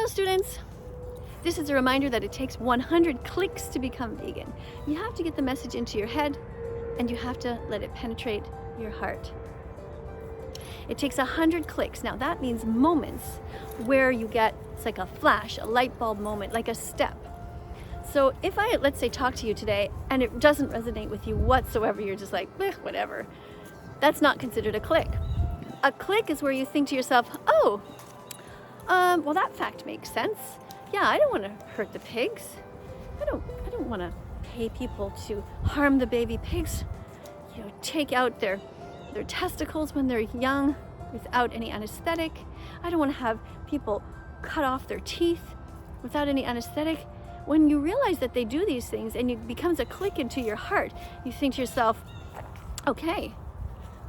Hello students! This is a reminder that it takes 100 clicks to become vegan. You have to get the message into your head and you have to let it penetrate your heart. It takes 100 clicks. Now that means moments where you get, it's like a flash, a light bulb moment, like a step. So if I, let's say, talk to you today and it doesn't resonate with you whatsoever, you're just like, whatever, that's not considered a click. A click is where you think to yourself, oh, well, that fact makes sense. Yeah, I don't want to hurt the pigs. I don't want to pay people to harm the baby pigs. Take out their testicles when they're young without any anesthetic. I don't want to have people cut off their teeth without any anesthetic. When you realize that they do these things and it becomes a click into your heart, you think to yourself, okay,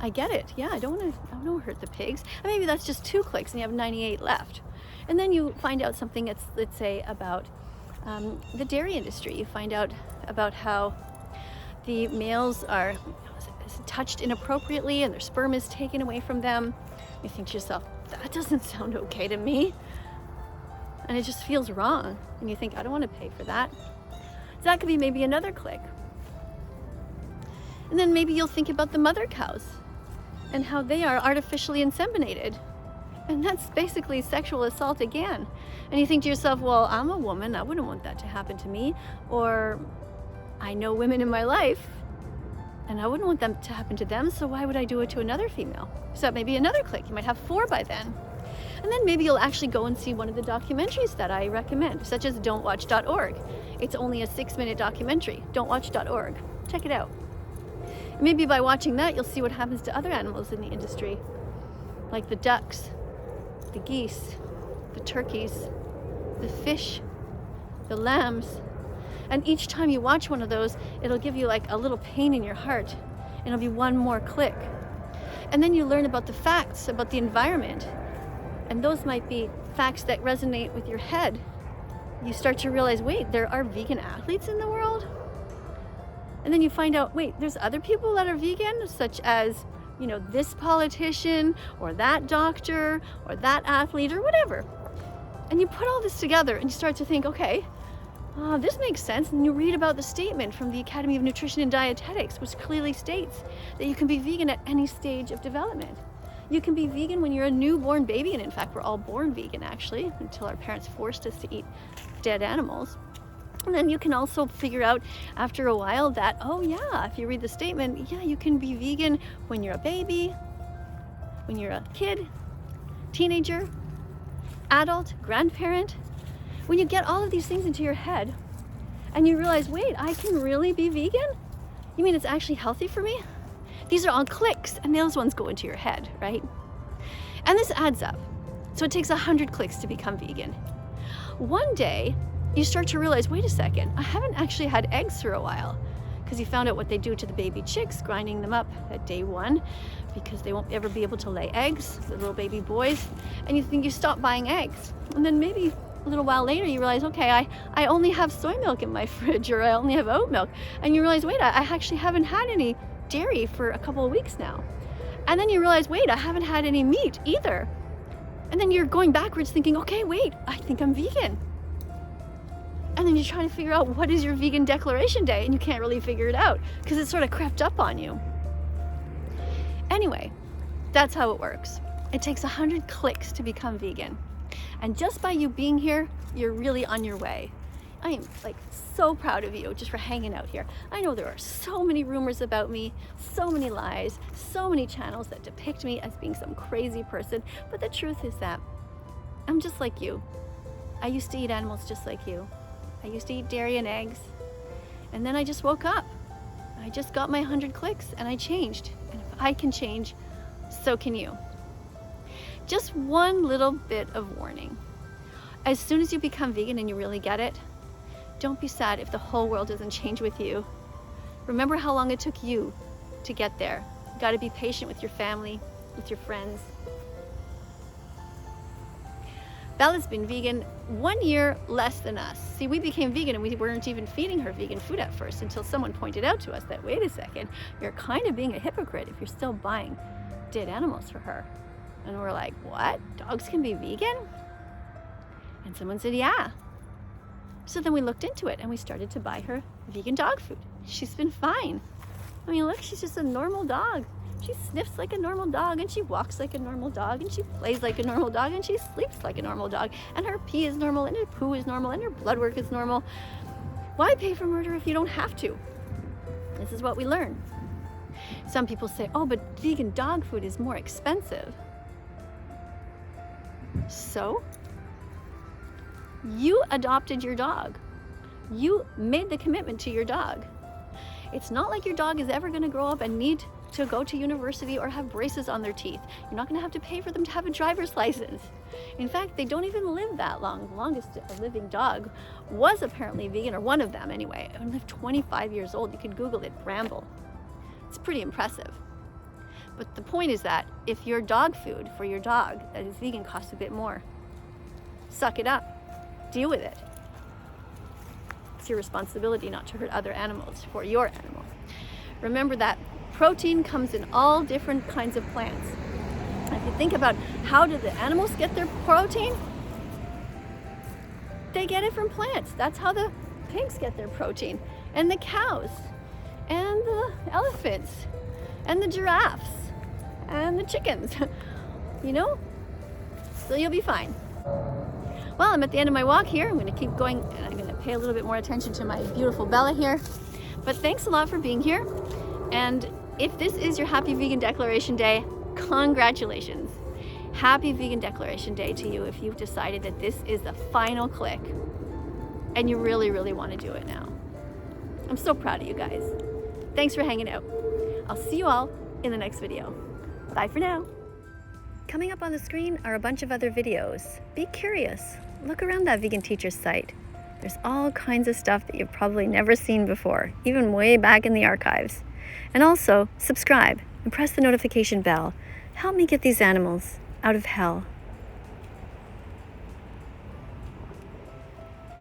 I get it. Yeah, I don't want to hurt the pigs. And maybe that's just 2 clicks and you have 98 left. And then you find out something that's, let's say, about the dairy industry. You find out about how the males are touched inappropriately and their sperm is taken away from them. You think to yourself, that doesn't sound okay to me. And it just feels wrong. And you think, I don't want to pay for that. So that could be maybe another click. And then maybe you'll think about the mother cows and how they are artificially inseminated. And that's basically sexual assault again. And you think to yourself, well, I'm a woman, I wouldn't want that to happen to me. Or I know women in my life and I wouldn't want them to happen to them, so why would I do it to another female? So that may be another click. You might have 4 by then. And then maybe you'll actually go and see one of the documentaries that I recommend, such as don'twatch.org. It's only a 6-minute documentary, don'twatch.org. Check it out. And maybe by watching that, you'll see what happens to other animals in the industry, like the ducks, the geese, the turkeys, the fish, the lambs. And each time you watch one of those, it'll give you like a little pain in your heart. And it'll be one more click. And then you learn about the facts about the environment. And those might be facts that resonate with your head. You start to realize, wait, there are vegan athletes in the world? And then you find out, wait, there's other people that are vegan, such as, this politician or that doctor or that athlete or whatever. And you put all this together and you start to think, okay, this makes sense. And you read about the statement from the Academy of Nutrition and Dietetics, which clearly states that you can be vegan at any stage of development. You can be vegan when you're a newborn baby, and in fact, we're all born vegan actually, until our parents forced us to eat dead animals. And then you can also figure out after a while that, oh yeah, if you read the statement, yeah, you can be vegan when you're a baby, when you're a kid, teenager, adult, grandparent. When you get all of these things into your head and you realize, wait, I can really be vegan? You mean it's actually healthy for me? These are all clicks, and those ones go into your head, right? And this adds up. So it takes 100 clicks to become vegan. One day, you start to realize, wait a second, I haven't actually had eggs for a while, because you found out what they do to the baby chicks, grinding them up at day 1, because they won't ever be able to lay eggs, the little baby boys, and you think you stop buying eggs. And then maybe a little while later you realize, okay, I only have soy milk in my fridge, or I only have oat milk. And you realize, wait, I actually haven't had any dairy for a couple of weeks now. And then you realize, wait, I haven't had any meat either. And then you're going backwards thinking, okay, wait, I think I'm vegan. And then you're trying to figure out what is your vegan declaration day, and you can't really figure it out because it sort of crept up on you. Anyway, that's how it works. It takes 100 clicks to become vegan. And just by you being here, you're really on your way. I am so proud of you just for hanging out here. I know there are so many rumors about me, so many lies, so many channels that depict me as being some crazy person, but the truth is that I'm just like you. I used to eat animals just like you. I used to eat dairy and eggs, and then I just woke up. I just got my 100 clicks and I changed. And if I can change, so can you. Just one little bit of warning. As soon as you become vegan and you really get it, don't be sad if the whole world doesn't change with you. Remember how long it took you to get there. You gotta be patient with your family, with your friends. Bella's been vegan 1 year less than us. See, we became vegan and we weren't even feeding her vegan food at first until someone pointed out to us that, wait a second, you're kind of being a hypocrite if you're still buying dead animals for her. And we're like, what? Dogs can be vegan? And someone said, yeah. So then we looked into it and we started to buy her vegan dog food. She's been fine. I mean, look, she's just a normal dog. She sniffs like a normal dog, and she walks like a normal dog, and she plays like a normal dog, and she sleeps like a normal dog, and her pee is normal, and her poo is normal, and her blood work is normal. Why pay for murder if you don't have to? This is what we learn. Some people say, oh, but vegan dog food is more expensive. So, you adopted your dog. You made the commitment to your dog. It's not like your dog is ever going to grow up and need to go to university or have braces on their teeth. You're not going to have to pay for them to have a driver's license. In fact, they don't even live that long. The longest living dog was apparently vegan, or one of them anyway, and lived 25 years old. You could Google it, Bramble. It's pretty impressive. But the point is that if your dog food for your dog that is vegan costs a bit more, suck it up. Deal with it. It's your responsibility not to hurt other animals for your animal. Remember that protein comes in all different kinds of plants. If you think about how do the animals get their protein, they get it from plants. That's how the pigs get their protein, and the cows, and the elephants, and the giraffes, and the chickens, you know? So you'll be fine. Well, I'm at the end of my walk here. I'm going to keep going, and I'm going to pay a little bit more attention to my beautiful Bella here. But thanks a lot for being here. And if this is your Happy Vegan Declaration Day, congratulations. Happy Vegan Declaration Day to you if you've decided that this is the final click and you really, really want to do it now. I'm so proud of you guys. Thanks for hanging out. I'll see you all in the next video. Bye for now. Coming up on the screen are a bunch of other videos. Be curious. Look around that Vegan Teacher site. There's all kinds of stuff that you've probably never seen before, even way back in the archives. And also, subscribe and press the notification bell. Help me get these animals out of hell.